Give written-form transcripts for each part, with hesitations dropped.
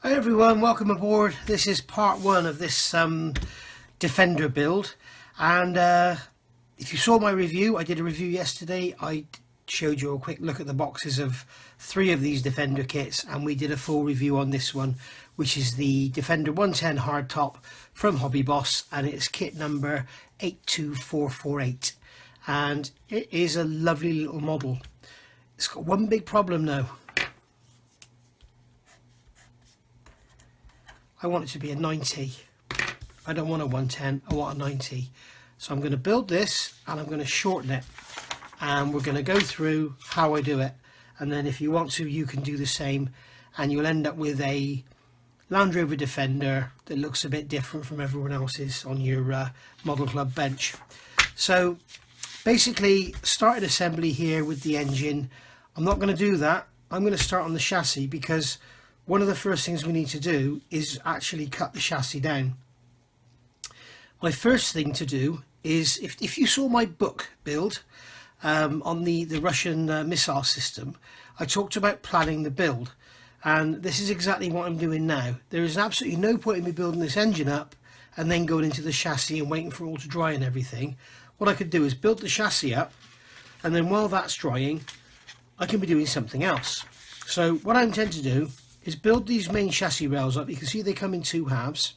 Hi everyone, welcome aboard. This is part one of this Defender build, and if you saw my review, I did a review yesterday. I showed you a quick look at the boxes of 3 of these Defender kits, and we did a full review on this one, which is the Defender 110 hardtop from HobbyBoss, and it's kit number 82448, and it is a lovely little model. It's got one big problem though. I want it to be a 90. I don't want a 110, I want a 90. So I'm going to build this and I'm going to shorten it, and we're going to go through how I do it, and then if you want to, you can do the same, and you'll end up with a Land Rover Defender that looks a bit different from everyone else's on your model club bench. So basically, started assembly here with the engine. I'm not going to do that. I'm going to start on the chassis, because one of the first things we need to do is actually cut the chassis down. My first thing to do is, if you saw my book build on the Russian missile system, I talked about planning the build, and this is exactly what I'm doing now. There is absolutely no point in me building this engine up and then going into the chassis and waiting for it all to dry and everything. What I could do is build the chassis up, and then while that's drying I can be doing something else. So what I intend to do is build these main chassis rails up. You can see they come in 2 halves,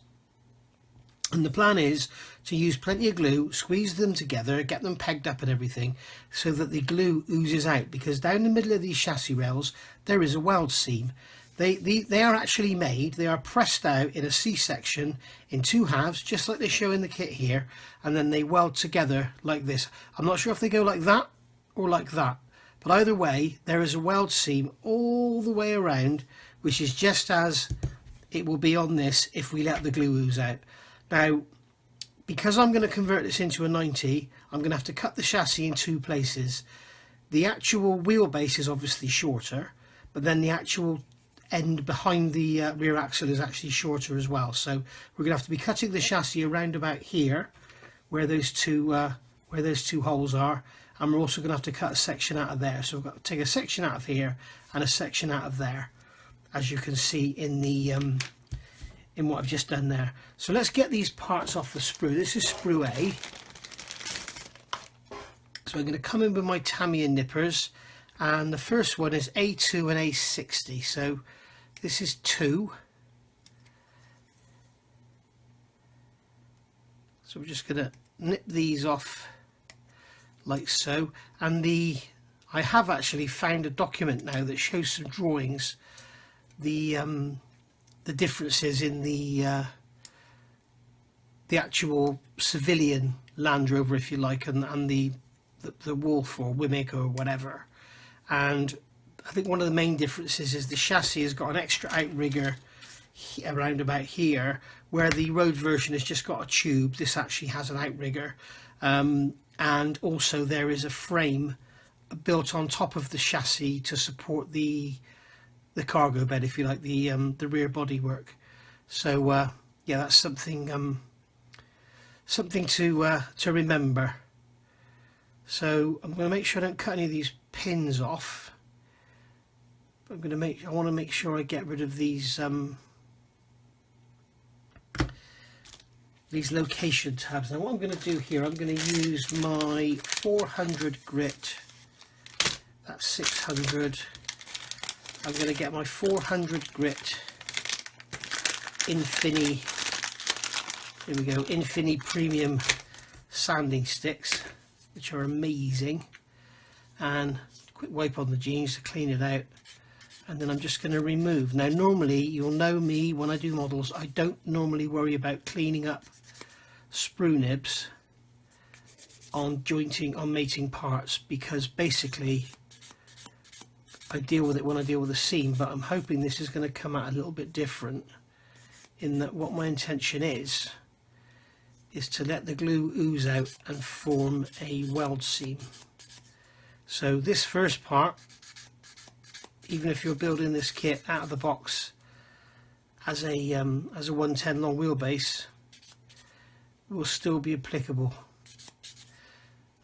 and the plan is to use plenty of glue, squeeze them together, get them pegged up and everything, so that the glue oozes out, because down the middle of these chassis rails there is a weld seam. They are actually made, they are pressed out in a C-section in 2 halves, just like they show in the kit here, and then they weld together like this. I'm not sure if they go like that or like that, but either way there is a weld seam all the way around, which is just as it will be on this if we let the glue ooze out. Now, because I'm going to convert this into a 90, I'm going to have to cut the chassis in 2 places. The actual wheelbase is obviously shorter, but then the actual end behind the rear axle is actually shorter as well. So we're going to have to be cutting the chassis around about here, where those two holes are, and we're also going to have to cut a section out of there. So we've got to take a section out of here and a section out of there, as you can see in the in what I've just done there. So let's get these parts off the sprue. This is sprue A. So I'm going to come in with my Tamiya nippers, and the first one is A2 and A60. So this is 2. So we're just going to nip these off like so, and I have actually found a document now that shows some drawings, the differences in the actual civilian Land Rover, if you like, and the Wolf or Wimmick or whatever. And I think one of the main differences is the chassis has got an extra outrigger around about here, where the road version has just got a tube. This actually has an outrigger, and also there is a frame built on top of the chassis to support the cargo bed, if you like, the rear body work. So yeah, that's something to remember. So I'm going to make sure I don't cut any of these pins off. I want to make sure I get rid of these location tabs. Now what I'm going to do here, I'm going to use my 400 grit. That's 600. I'm going to get my 400 grit Infini, here we go, Infini Premium sanding sticks, which are amazing, and quick wipe on the jeans to clean it out, and then I'm just going to remove. Now normally, you'll know me when I do models, I don't normally worry about cleaning up sprue nibs on mating parts, because basically I deal with it when I deal with a seam. But I'm hoping this is going to come out a little bit different, in that what my intention is to let the glue ooze out and form a weld seam. So this first part, even if you're building this kit out of the box as a 110 long wheelbase, will still be applicable.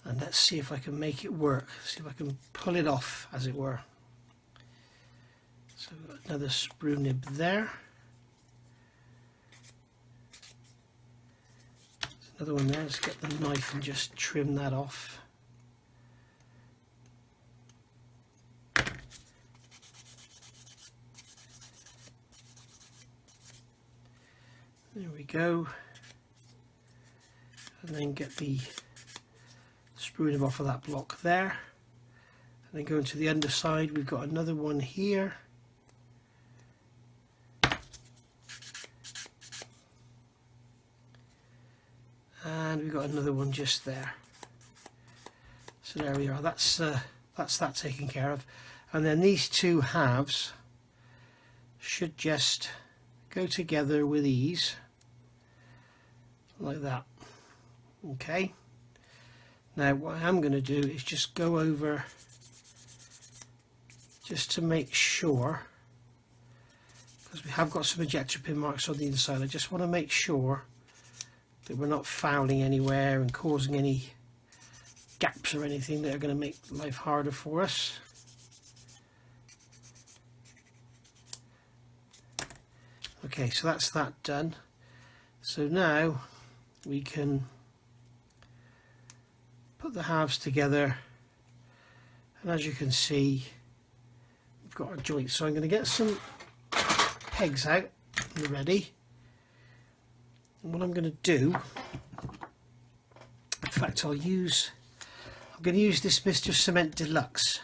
And let's see if I can make it work, see if I can pull it off, as it were. So another sprue nib there. Another one there. Let's get the knife and just trim that off. There we go. And then get the sprue off of that block there. And then going to the underside, we've got another one here. And we've got another one just there. So there we are. That's that taken care of. And then these two halves should just go together with ease, like that. Okay. Now what I am going to do is just go over, just to make sure, because we have got some ejector pin marks on the inside. I just want to make sure that we're not fouling anywhere and causing any gaps or anything that are going to make life harder for us. Okay, so that's that done. So now we can put the halves together, and as you can see, we've got our joint. So I'm going to get some pegs out and ready. And what I'm going to do, in fact, I'm going to use this Mr. Cement Deluxe,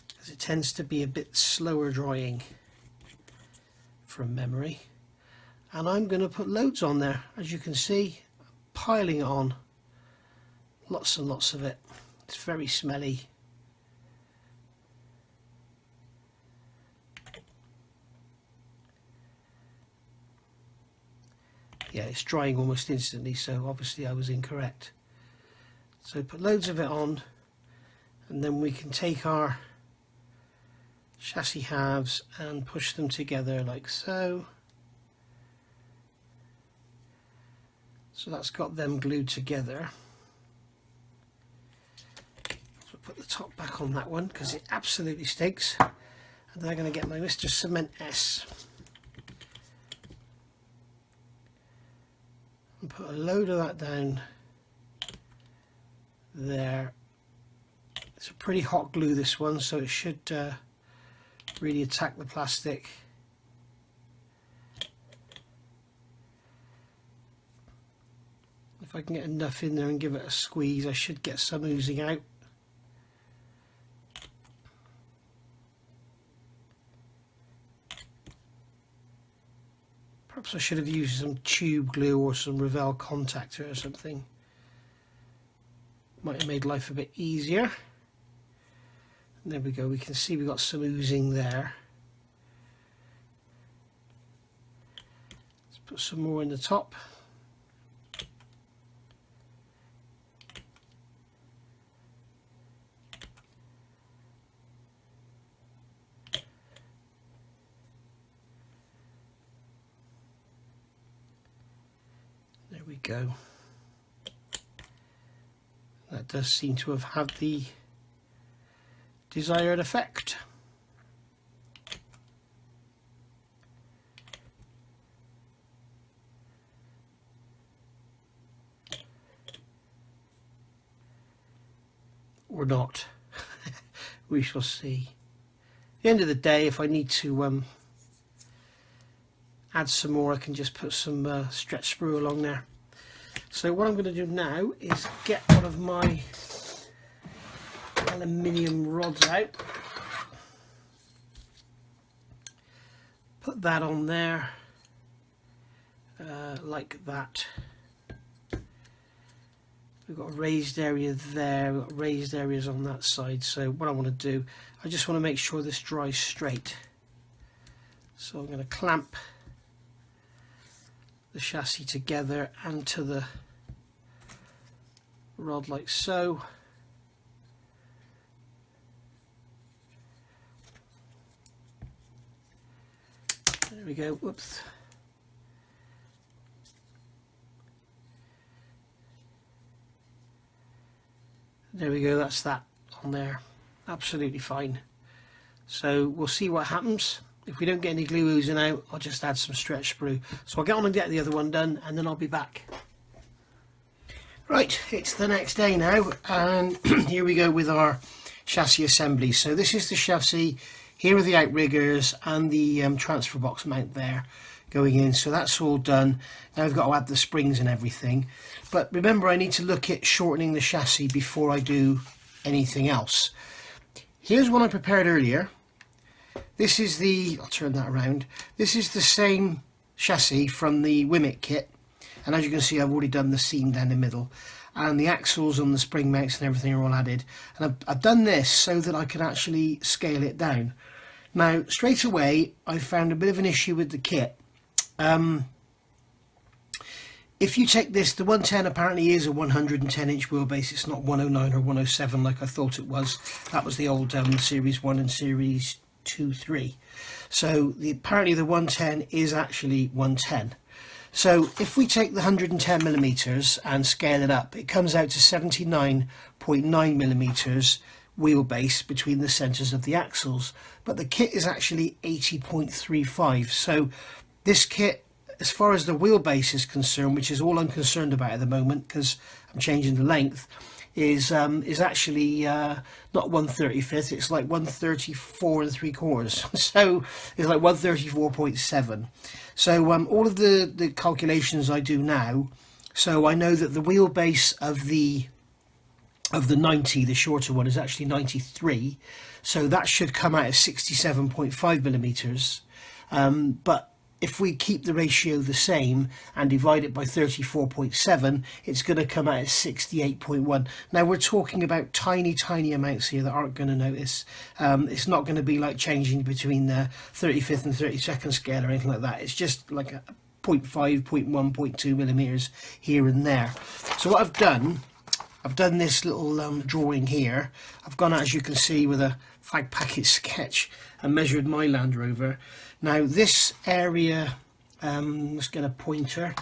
because it tends to be a bit slower drying from memory. And I'm going to put loads on there. As you can see, piling it on, lots and lots of it. It's very smelly. Yeah, it's drying almost instantly, so obviously I was incorrect. So put loads of it on, and then we can take our chassis halves and push them together like so. So that's got them glued together. So put the top back on that one because it absolutely stinks. And then I'm going to get my Mr. Cement S and put a load of that down there. It's a pretty hot glue, this one, so it should really attack the plastic. If I can get enough in there and give it a squeeze, I should get some oozing out. Perhaps I should have used some tube glue or some Revell contactor or something. Might have made life a bit easier. And there we go, we can see we've got some oozing there. Let's put some more in the top. There we go. That does seem to have had the desired effect. Or not. We shall see. At the end of the day, if I need to add some more, I can just put some stretch sprue along there. So what I'm going to do now is get one of my aluminium rods out, put that on there like that. We've got a raised area there, we've got raised areas on that side. So what I want to do, I just want to make sure this dries straight. So I'm going to clamp the chassis together and to the rod like so. There we go. Whoops. There we go, that's that on there. Absolutely fine. So we'll see what happens. If we don't get any glue oozing out, I'll just add some stretch sprue. So I'll get on and get the other one done, and then I'll be back. Right, it's the next day now, and here we go with our chassis assembly. So this is the chassis, here are the outriggers and the transfer box mount there going in, so that's all done. Now I've got to add the springs and everything, but remember I need to look at shortening the chassis before I do anything else. Here's one I prepared earlier. This is the, I'll turn that around, this is the same chassis from the Wimmick kit. And as you can see, I've already done the seam down the middle, and the axles and the spring mounts and everything are all added. And I've done this so that I can actually scale it down. Now, straight away, I found a bit of an issue with the kit. If you take this, the 110 apparently is a 110-inch wheelbase. It's not 109 or 107 like I thought it was. That was the old Series 1 and Series 2, 3. So apparently the 110 is actually 110. So if we take the 110 millimeters and scale it up, it comes out to 79.9 millimeters wheelbase between the centers of the axles, but the kit is actually 80.35. So this kit, as far as the wheelbase is concerned, which is all I'm concerned about at the moment because I'm changing the length, is actually not 1/35, it's like 134 3/4. So it's like 134.7. So all of the calculations I do now, so I know that the wheelbase of the 90, the shorter one, is actually 93. So that should come out as 67.5 millimeters. But if we keep the ratio the same and divide it by 34.7, it's going to come out as 68.1. Now we're talking about tiny amounts here that aren't going to notice. It's not going to be like changing between the 35th and 32nd scale or anything like that. It's just like a 0.5, 0.1, 0.2 millimeters here and there. So what I've done this little drawing here. I've gone out, as you can see, with a fag packet sketch and measured my Land Rover. Now this area, let's get a pointer.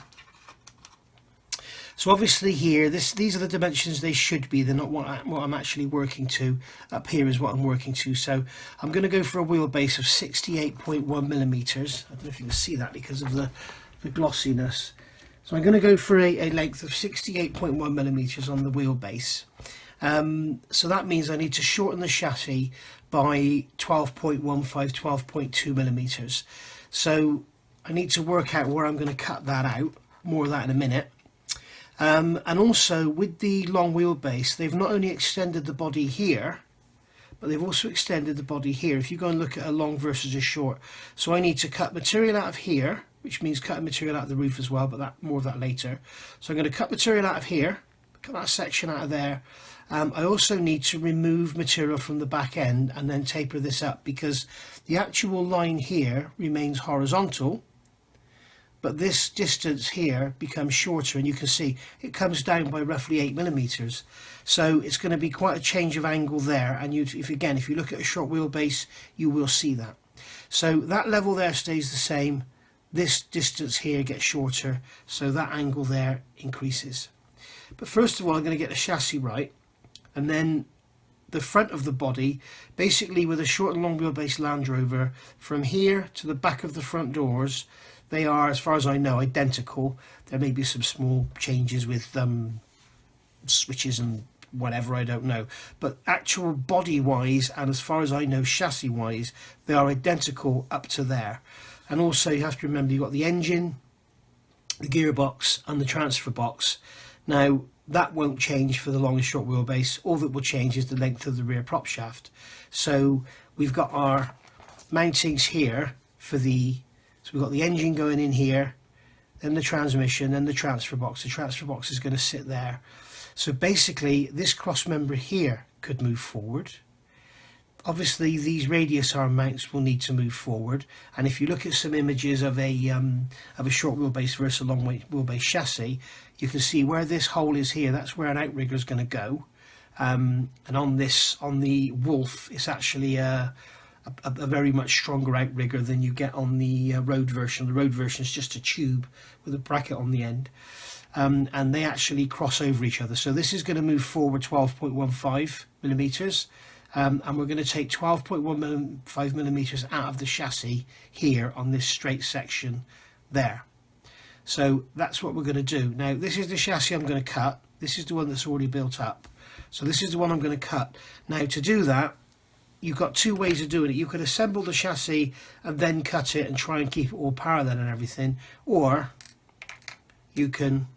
So obviously here, these are the dimensions they should be. They're not what I'm actually working to. Up here is what I'm working to. So I'm going to go for a wheelbase of 68.1 millimeters. I don't know if you can see that because of the glossiness. So I'm going to go for a length of 68.1 millimeters on the wheelbase. So that means I need to shorten the chassis by 12.15, 12.2 millimeters. So I need to work out where I'm going to cut that out. More of that in a minute. And also with the long wheelbase, they've not only extended the body here, but they've also extended the body here. If you go and look at a long versus a short, so I need to cut material out of here, which means cutting material out of the roof as well, but more of that later. So I'm going to cut material out of here, cut that section out of there. I also need to remove material from the back end and then taper this up, because the actual line here remains horizontal, but this distance here becomes shorter, and you can see it comes down by roughly 8 millimeters. So it's going to be quite a change of angle there, and if you look at a short wheelbase, you will see that. So that level there stays the same. This distance here gets shorter, so that angle there increases. But first of all, I'm going to get the chassis right, and then the front of the body, basically with a short and long wheelbase Land Rover, from here to the back of the front doors, they are, as far as I know, identical. There may be some small changes with switches and whatever, I don't know. But actual body-wise, and as far as I know, chassis-wise, they are identical up to there. And also you have to remember you've got the engine, the gearbox and the transfer box. Now that won't change for the long and short wheelbase. All that will change is the length of the rear prop shaft. So we've got our mountings here for so we've got the engine going in here, then the transmission, then the transfer box. The transfer box is going to sit there. So basically this cross member here could move forward. Obviously these radius arm mounts will need to move forward, and if you look at some images of a short wheelbase versus a long wheelbase chassis, you can see where this hole is here, that's where an outrigger is going to go. And on the Wolf, it's actually a very much stronger outrigger than you get on the road version. The road version is just a tube with a bracket on the end, and they actually cross over each other. So this is going to move forward 12.15 millimeters. And we're going to take 12.15 millimeters out of the chassis here on this straight section there. So that's what we're going to do. Now this is the chassis I'm going to cut. This is the one that's already built up. So this is the one I'm going to cut. Now to do that, you've got two ways of doing it. You could assemble the chassis and then cut it and try and keep it all parallel and everything, or you can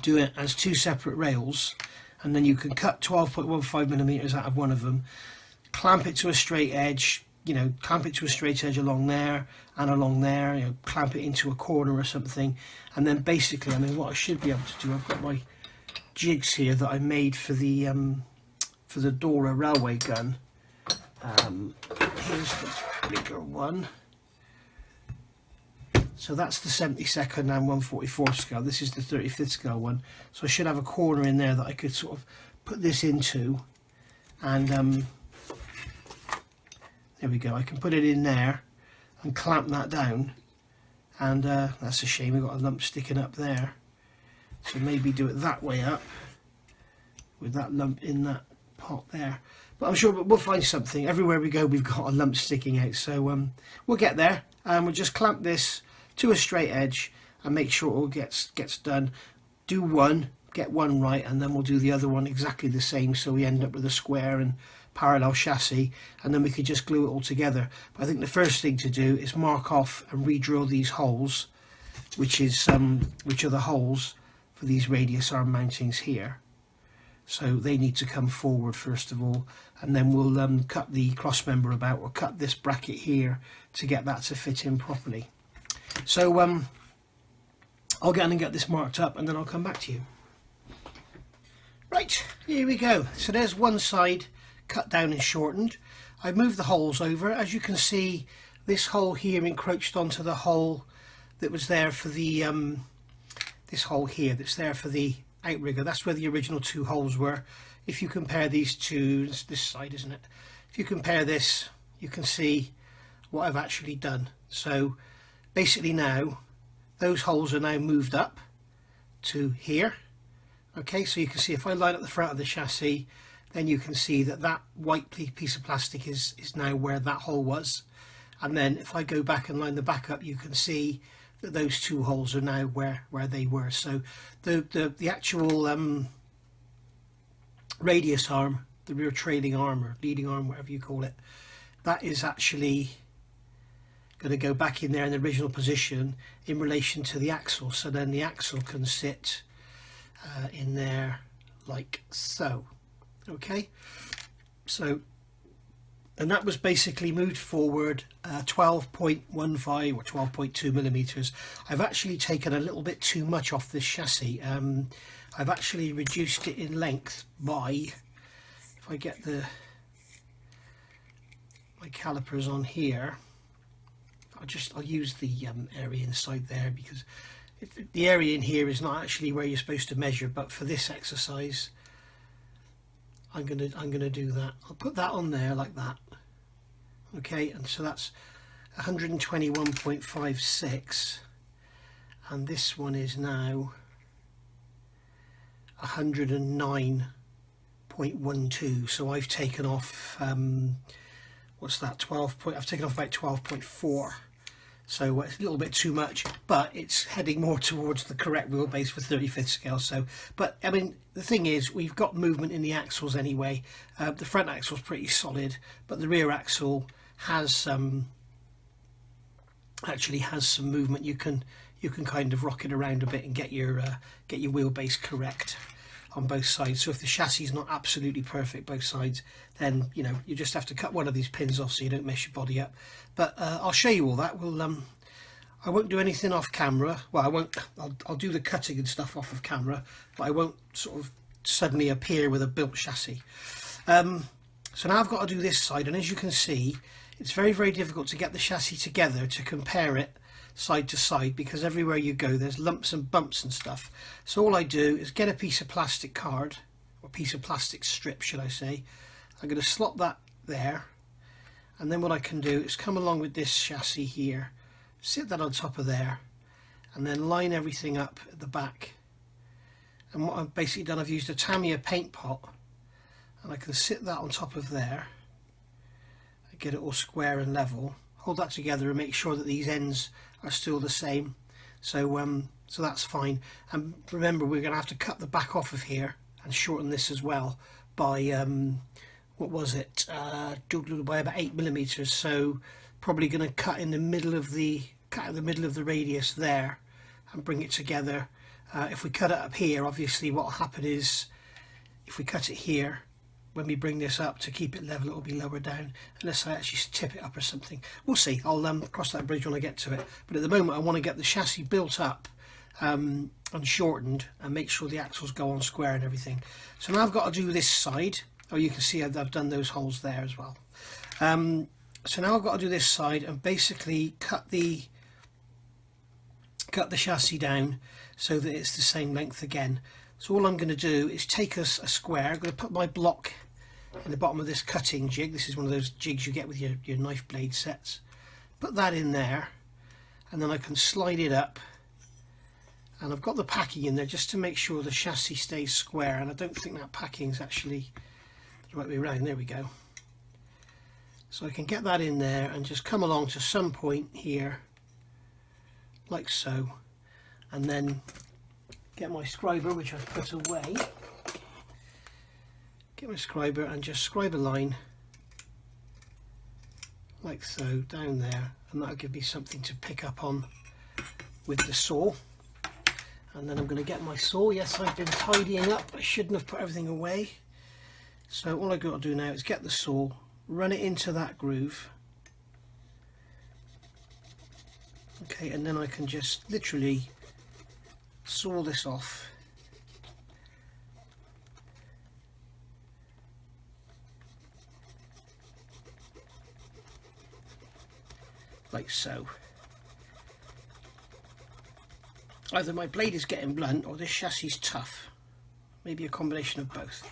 do it as two separate rails, and then you can cut 12.15 millimeters out of one of them, clamp it to a straight edge, you know, clamp it to a straight edge along there and along there, you know, clamp it into a corner or something, and then basically, I mean, what I should be able to do, I've got my jigs here that I made for the Dora railway gun. Here's the bigger one. So that's the 72nd and 1/44 scale. This is the 35th scale one. So I should have a corner in there that I could sort of put this into, and there we go. I can put it in there and clamp that down, and that's a shame, we've got a lump sticking up there. So maybe do it that way up with that lump in that pot there. But I'm sure we'll find something. Everywhere we go we've got a lump sticking out, so we'll get there, and we'll just clamp this to a straight edge and make sure it all gets done. Do one, get one right, and then we'll do the other one exactly the same, so we end up with a square and parallel chassis, and then we could just glue it all together. But I think the first thing to do is mark off and re-drill these holes, which are the holes for these radius arm mountings here. So they need to come forward first of all, and then we'll cut the cross member about, or cut this bracket here to get that to fit in properly. So I'll get on and get this marked up, and then I'll come back to you. Right, here we go. So there's one side cut down and shortened. I've moved the holes over. As you can see, this hole here encroached onto the hole that was there for the this hole here that's there for the outrigger. That's where the original two holes were. If you compare these two, it's this side, isn't it? If you compare this, you can see what I've actually done. So basically now those holes are now moved up to here. Okay, so you can see if I line up the front of the chassis, then you can see that that white piece of plastic is now where that hole was. And then if I go back and line the back up, you can see that those two holes are now where they were. So the actual radius arm, the rear trailing arm or leading arm, whatever you call it, that is actually going to go back in there in the original position in relation to the axle. So then the axle can sit in there like so. Okay, so, and that was basically moved forward 12.15 or 12.2 millimeters. I've actually taken a little bit too much off this chassis. I've actually reduced it in length by, if I get my calipers on here, I'll use the area inside there, because the area in here is not actually where you're supposed to measure, but for this exercise I'm gonna do that. I'll put that on there like that. Okay, and so that's 121.56, and this one is now 109.12. So I've taken off what's that, I've taken off about 12.4. So it's a little bit too much, but it's heading more towards the correct wheelbase for 35th scale. So, but I mean, the thing is, we've got movement in the axles anyway. The front axle is pretty solid, but the rear axle has actually has some movement. You can kind of rock it around a bit and get your wheelbase correct on both sides. So if the chassis is not absolutely perfect both sides, then you know you just have to cut one of these pins off so you don't mess your body up. But I'll show you all that. I won't do anything off camera. Well, I won't. I'll do the cutting and stuff off of camera, but I won't sort of suddenly appear with a built chassis. So now I've got to do this side, and as you can see, it's very, very difficult to get the chassis together to compare it side to side, because everywhere you go there's lumps and bumps and stuff. So all I do is get a piece of plastic card, or piece of plastic strip should I say. I'm going to slot that there, and then what I can do is come along with this chassis here, sit that on top of there, and then line everything up at the back. And what I've basically done, I've used a Tamiya paint pot, and I can sit that on top of there, get it all square and level, hold that together and make sure that these ends are still the same. So so that's fine. And remember, we're going to have to cut the back off of here and shorten this as well by what was it, by about 8mm. So probably going to cut in the middle of the radius there and bring it together. If we cut it up here, obviously what will happen is, if we cut it here, when we bring this up to keep it level, it will be lower down, unless I actually tip it up or something. We'll see. I'll cross that bridge when I get to it. But at the moment, I want to get the chassis built up and shortened, and make sure the axles go on square and everything. So now I've got to do this side. Oh, you can see I've done those holes there as well. So now I've got to do this side and basically cut the chassis down so that it's the same length again. So all I'm going to do is take a square. I'm going to put my block in the bottom of this cutting jig. This is one of those jigs you get with your knife blade sets. Put that in there, and then I can slide it up, and I've got the packing in there just to make sure the chassis stays square, and I don't think that packing is actually the right way around. There we go. So I can get that in there and just come along to some point here like so, and then get my scriber, which I've put away, get my scriber and just scribe a line like so down there, and that'll give me something to pick up on with the saw. And then I'm going to get my saw. Yes, I've been tidying up, I shouldn't have put everything away. So all I've got to do now is get the saw, run it into that groove, okay, and then I can just literally saw this off. Like so. Either my blade is getting blunt or this chassis is tough. Maybe a combination of both.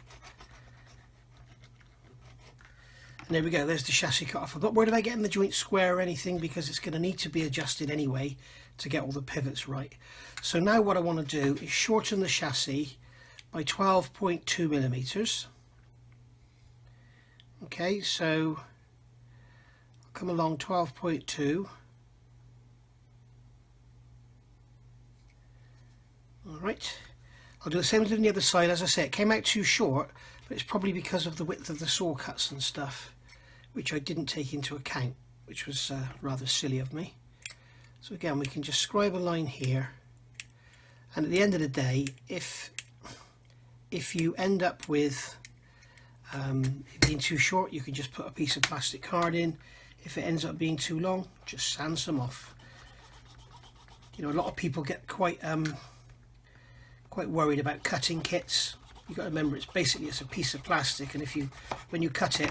And there we go, there's the chassis cut off. I'm not worried about getting the joint square or anything, because it's going to need to be adjusted anyway to get all the pivots right. So now what I want to do is shorten the chassis by 12.2mm. Okay, so I'll come along 12.2. Alright, I'll do the same as on the other side. As I say, it came out too short, but it's probably because of the width of the saw cuts and stuff, which I didn't take into account, which was rather silly of me. So again, we can just scribe a line here, and at the end of the day, if you end up with it being too short, you can just put a piece of plastic card in. If it ends up being too long, just sand some off. You know, a lot of people get quite worried about cutting kits. You've got to remember, it's a piece of plastic, and when you cut it,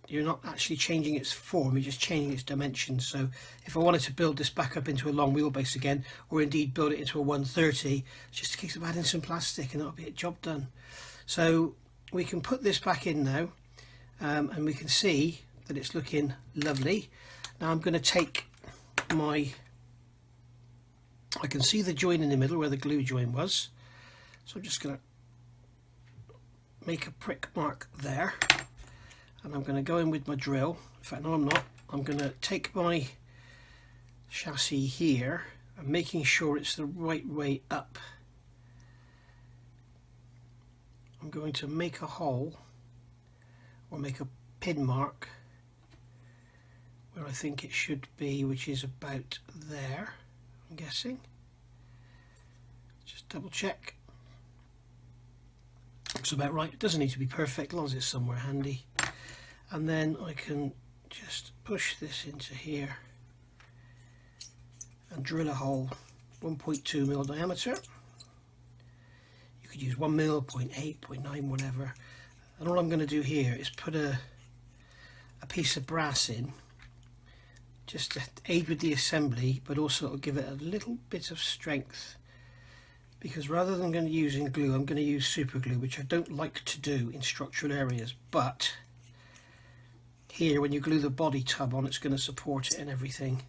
you're not actually changing its form, you're just changing its dimensions. So if I wanted to build this back up into a long wheelbase again, or indeed build it into a 130, it's just a case of adding some plastic and that'll be a job done. So we can put this back in now, and we can see that it's looking lovely. Now I'm going to take I can see the joint in the middle where the glue joint was, so I'm just going to make a prick mark there, and I'm going to go in with my drill. In fact, no, I'm not. I'm going to take my chassis here and making sure it's the right way up. I'm going to make a hole, or make a pin mark where I think it should be, which is about there, I'm guessing. Just double check. Looks about right. It doesn't need to be perfect, as long as it's somewhere handy. And then I can just push this into here and drill a hole 1.2mm diameter. You could use 1mm, 0.8, 0.9, whatever. And all I'm going to do here is put a piece of brass in, just to aid with the assembly, but also it'll give it a little bit of strength, because rather than using glue, I'm going to use super glue, which I don't like to do in structural areas, but here when you glue the body tub on, it's going to support it and everything,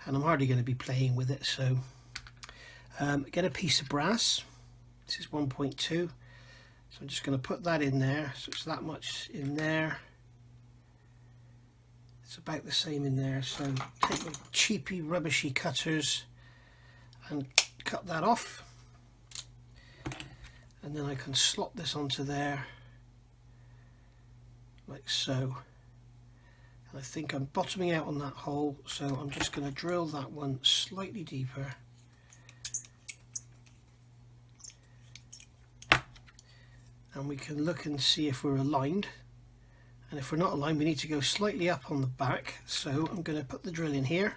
and I'm hardly going to be playing with it. So get a piece of brass. This is 1.2, so I'm just going to put that in there, so it's that much in there. It's about the same in there. So take my cheapy rubbishy cutters and cut that off, and then I can slot this onto there like so. And I think I'm bottoming out on that hole, so I'm just going to drill that one slightly deeper. And we can look and see if we're aligned, and if we're not aligned we need to go slightly up on the back. So I'm going to put the drill in here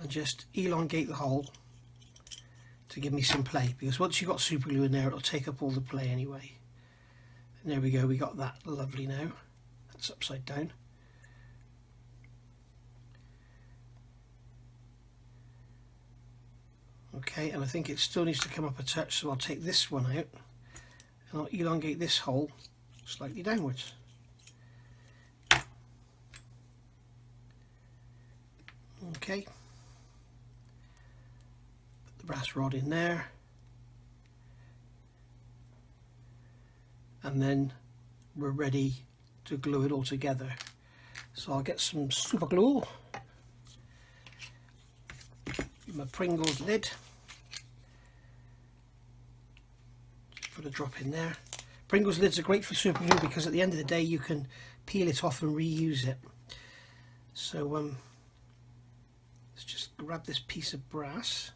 and just elongate the hole to give me some play, because once you've got super glue in there it'll take up all the play anyway. And there we go, we got that lovely now. That's upside down. Okay, and I think it still needs to come up a touch, so I'll take this one out and I'll elongate this hole slightly downwards. Okay, put the brass rod in there, and then we're ready to glue it all together. So I'll get some super glue, my Pringles lid, just put a drop in there. Pringles lids are great for super glue because at the end of the day you can peel it off and reuse it. So let's just grab this piece of brass,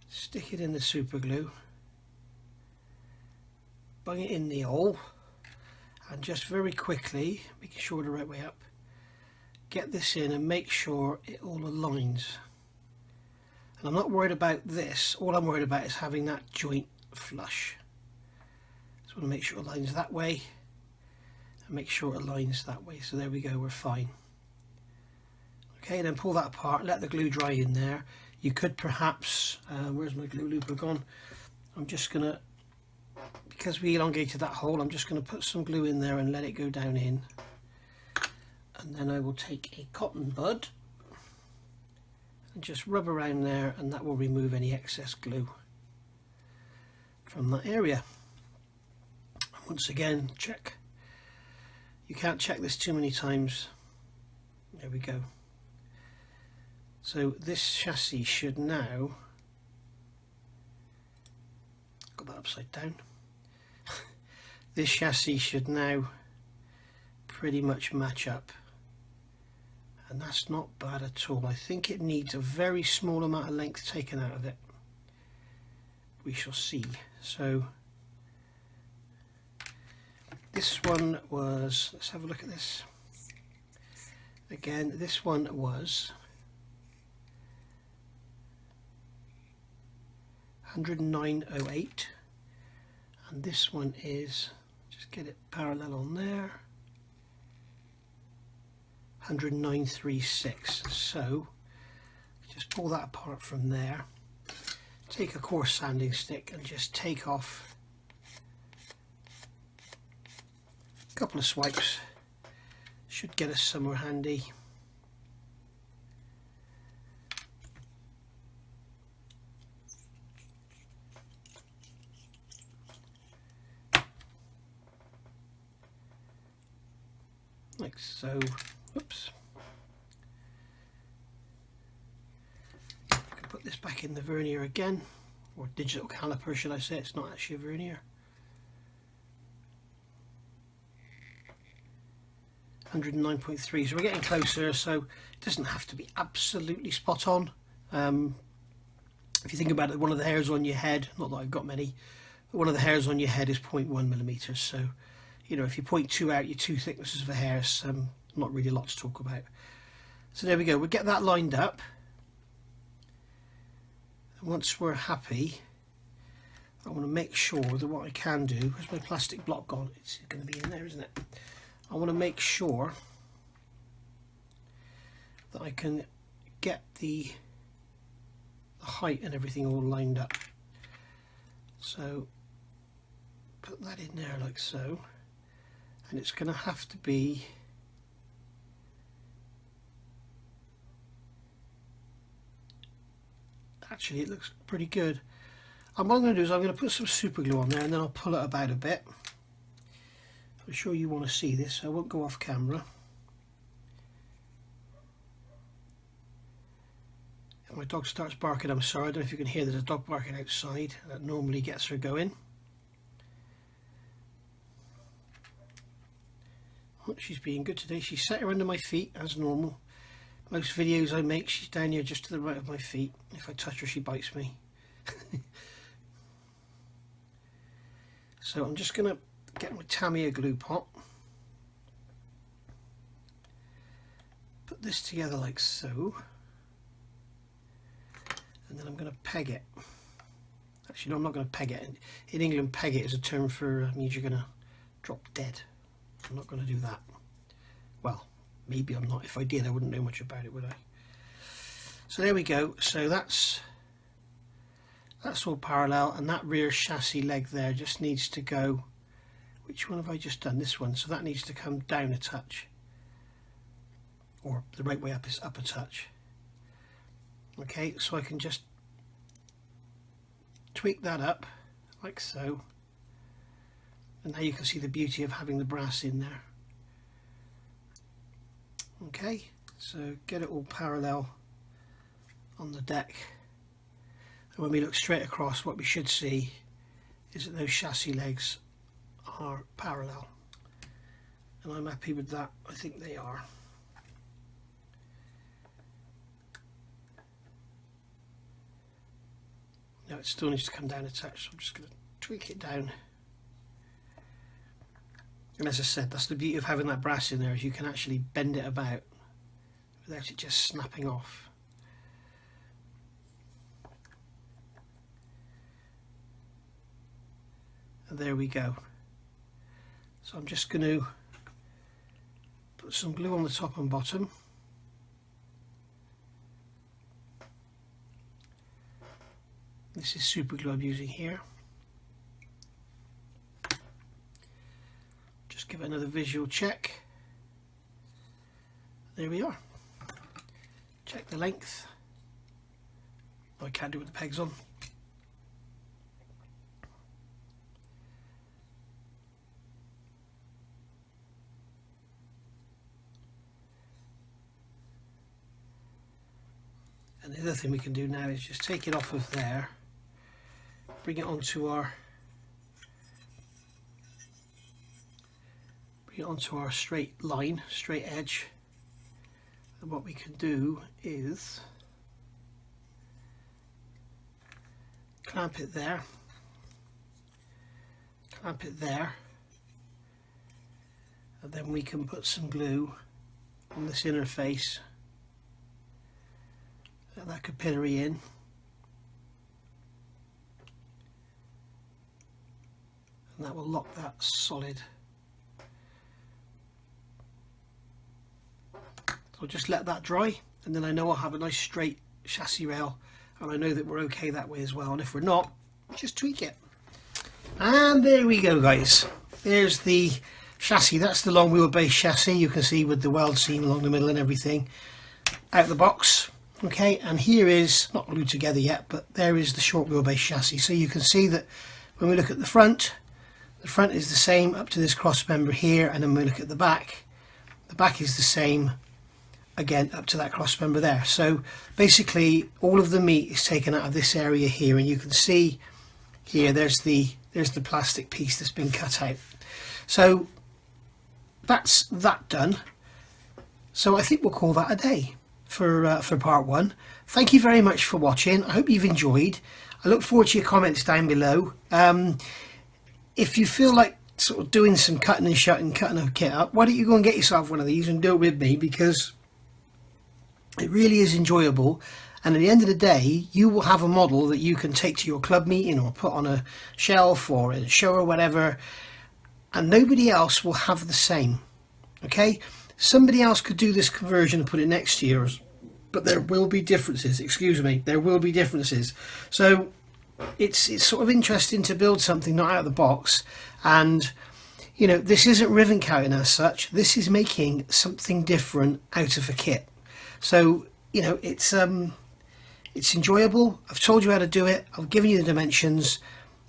stick it in the super glue, bung it in the hole, and just very quickly, making sure the right way up, get this in and make sure it all aligns. And I'm not worried about this, all I'm worried about is having that joint flush. Just want to make sure it aligns that way and make sure it aligns that way. So there we go, we're fine. Okay, then pull that apart, let the glue dry in there. You could perhaps, where's my glue looper gone? I'm just going to, because we elongated that hole, I'm just going to put some glue in there and let it go down in. And then I will take a cotton bud and just rub around there, and that will remove any excess glue from that area. Once again, check. You can't check this too many times. There we go. So this chassis should now, got that upside down, this chassis should now pretty much match up, and that's not bad at all. I think it needs a very small amount of length taken out of it. We shall see. So this one was, let's have a look at this again. This one was 109.08, and this one is, just get it parallel on there, 109.36. So just pull that apart from there, take a coarse sanding stick and just take off a couple of swipes, should get us somewhere handy. Like so. Oops. I can put this back in the vernier again, or digital caliper should I say, it's not actually a vernier. 109.3, so we're getting closer, so it doesn't have to be absolutely spot on. If you think about it, one of the hairs on your head, not that I've got many, but one of the hairs on your head is 0.1 millimeters, so you know, if you point two out, your two thicknesses of a hair, is not really a lot to talk about. So there we go, we'll get that lined up. And once we're happy, I want to make sure that what I can do, where's my plastic block gone? It's going to be in there, isn't it? I want to make sure that I can get the height and everything all lined up. So put that in there like so. And it's going to have to be actually, it looks pretty good. And what I'm going to do is I'm going to put some super glue on there, and then I'll pull it about a bit. I'm sure you want to see this, so I won't go off camera. My dog starts barking. I'm sorry, I don't know if you can hear, there's a dog barking outside. That normally gets her going. Oh, she's being good today. She's sat her under my feet as normal. Most videos I make, she's down here just to the right of my feet. If I touch her, she bites me. So I'm just going to get my Tamiya glue pot. Put this together like so. And then I'm going to peg it. Actually, no, I'm not going to peg it. In England, peg it is a term for means you're going to drop dead. I'm not going to do that. Well, maybe I'm not. If I did, I wouldn't know much about it, would I? So there we go. So that's all parallel, and that rear chassis leg there just needs to go. Which one have I just done? This one. So that needs to come down a touch, or the right way up is up a touch. Okay, so I can just tweak that up like so, and now you can see the beauty of having the brass in there. Okay, so get it all parallel on the deck, and when we look straight across, what we should see is that those chassis legs are parallel, and I'm happy with that. I think they are. Now it still needs to come down a touch, so I'm just going to tweak it down. And as I said, that's the beauty of having that brass in there, is you can actually bend it about without it just snapping off. And there we go. So I'm just going to put some glue on the top and bottom. This is super glue I'm using here. Just give it another visual check. There we are. Check the length. Oh, I can't do it with the pegs on. And the other thing we can do now is just take it off of there, bring it onto our straight line, straight edge, and what we can do is clamp it there, and then we can put some glue on this inner face, let that capillary in. And that will lock that solid. So I'll just let that dry, and then I know I'll have a nice straight chassis rail, and I know that we're okay that way as well. And if we're not, just tweak it. And there we go, guys. There's the chassis. That's the long wheelbase chassis. You can see with the weld seam along the middle and everything out of the box. Okay, and here is, not glued together yet, but there is the short wheelbase chassis. So you can see that when we look at the front is the same up to this cross member here, and then when we look at the back is the same again up to that cross member there. So basically all of the meat is taken out of this area here, and you can see here there's the plastic piece that's been cut out. So that's that done. So I think we'll call that a day for part one. Thank you very much for watching. I hope you've enjoyed. I look forward to your comments down below. If you feel like sort of doing some cutting and shutting, cutting a kit up, why don't you go and get yourself one of these and do it with me, because it really is enjoyable. And at the end of the day, you will have a model that you can take to your club meeting or put on a shelf or in a show or whatever, and nobody else will have the same. Okay, somebody else could do this conversion and put it next to yours, but there will be differences. Excuse me, there will be differences. So it's sort of interesting to build something not out of the box. And you know, this isn't ribbon counting as such, this is making something different out of a kit. So you know, it's enjoyable. I've told you how to do it, I've given you the dimensions.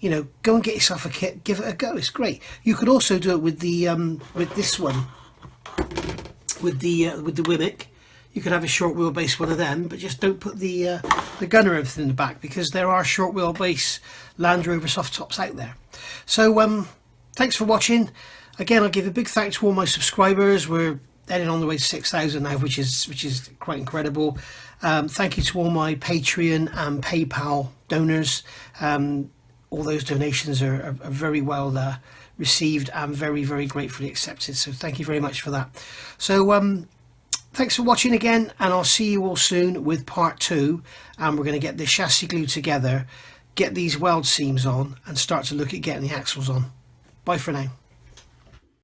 You know, go and get yourself a kit, give it a go, it's great. You could also do it with the with this one, with the Wimic. you could have a short wheelbase one of them, but just don't put the gunner and everything in the back, because there are short wheelbase Land Rover soft tops out there. So thanks for watching. Again, I'll give a big thanks to all my subscribers. We're heading on the way to 6,000 now, which is quite incredible. Thank you to all my Patreon and PayPal donors. All those donations are very well received and very, very gratefully accepted. So thank you very much for that. So thanks for watching again, and I'll see you all soon with part 2. And we're going to get this chassis glued together, get these weld seams on, and start to look at getting the axles on. Bye for now.